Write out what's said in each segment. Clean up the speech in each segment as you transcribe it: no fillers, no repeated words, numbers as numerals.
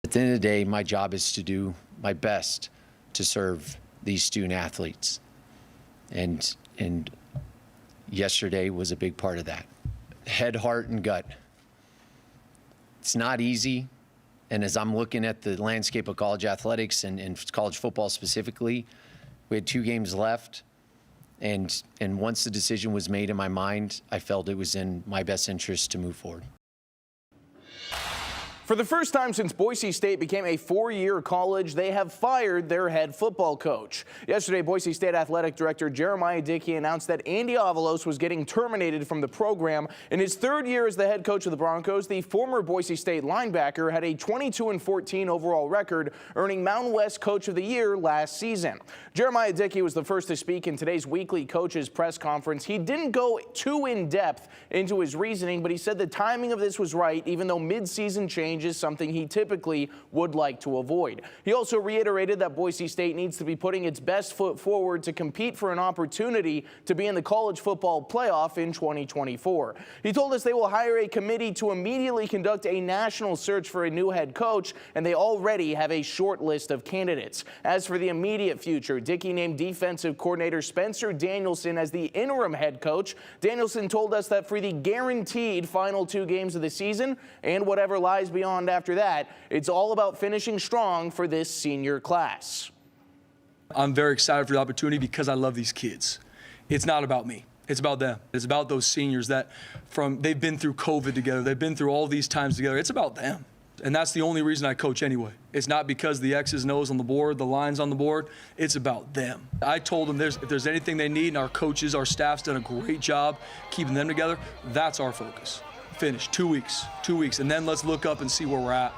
At the end of the day, my job is to do my best to serve these student athletes. And yesterday was a big part of that. Head, heart, and gut. It's not easy. And as I'm looking at the landscape of college athletics and college football specifically, we had 2 games left. And once the decision was made in my mind, I felt it was in my best interest to move forward. For the first time since Boise State became a 4-year college, they have fired their head football coach. Yesterday, Boise State Athletic Director Jeremiah Dickey announced that Andy Avalos was getting terminated from the program. In his 3rd year as the head coach of the Broncos, the former Boise State linebacker had a 22-14 overall record, earning Mountain West Coach of the Year last season. Jeremiah Dickey was the first to speak in today's weekly coaches press conference. He didn't go too in-depth into his reasoning, but he said the timing of this was right, even though mid-season change is something he typically would like to avoid. He also reiterated that Boise State needs to be putting its best foot forward to compete for an opportunity to be in the college football playoff in 2024. He told us they will hire a committee to immediately conduct a national search for a new head coach, and they already have a short list of candidates. As for the immediate future, Dickey named defensive coordinator Spencer Danielson as the interim head coach. Danielson told us that for the guaranteed final 2 games of the season and whatever lies beyond after that, it's all about finishing strong for this senior class. I'm very excited for the opportunity because I love these kids. It's not about me. It's about them. It's about those seniors that they've been through COVID together. They've been through all these times together. It's about them. And that's the only reason I coach anyway. It's not because the X's and O's on the board, the lines on the board. It's about them. I told them if there's anything they need, and our coaches, our staff's done a great job keeping them together, that's our focus. Finish 2 weeks, and then let's look up and see where we're at.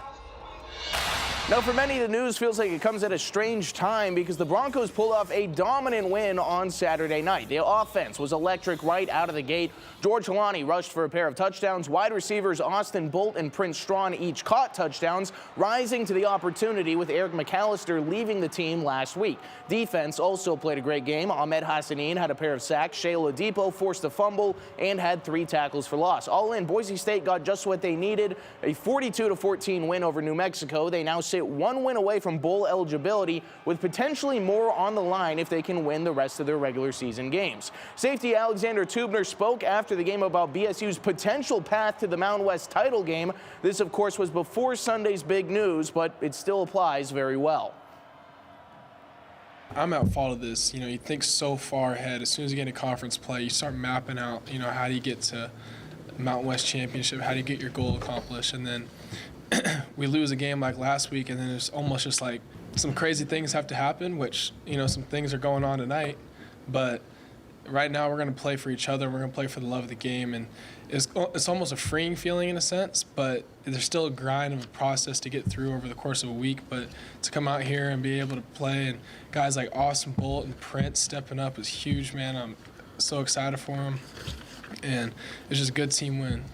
Now, for many, the news feels like it comes at a strange time because the Broncos pulled off a dominant win on Saturday night. The offense was electric right out of the gate. George Holani rushed for a pair of touchdowns. Wide receivers Austin Bolt and Prince Strawn each caught touchdowns, rising to the opportunity with Eric McAllister leaving the team last week. Defense also played a great game. Ahmed Hassanin had a pair of sacks. Shea Oladipo forced a fumble and had 3 tackles for loss. All in, Boise State got just what they needed, a 42-14 win over New Mexico. They now sit 1 win away from bowl eligibility, with potentially more on the line if they can win the rest of their regular season games. Safety Alexander Tubner spoke after the game about BSU's potential path to the Mountain West title game. This, of course, was before Sunday's big news, but it still applies very well. I'm at fault of this. You think so far ahead. As soon as you get into conference play, you start mapping out, how do you get to Mountain West Championship? How do you get your goal accomplished? And then we lose a game like last week, and then it's almost just like some crazy things have to happen, which, some things are going on tonight. But right now we're going to play for each other. We're going to play for the love of the game. And it's almost a freeing feeling in a sense, but there's still a grind of a process to get through over the course of a week. But to come out here and be able to play, and guys like Austin Bolt and Prince stepping up is huge, man. I'm so excited for them. And it's just a good team win.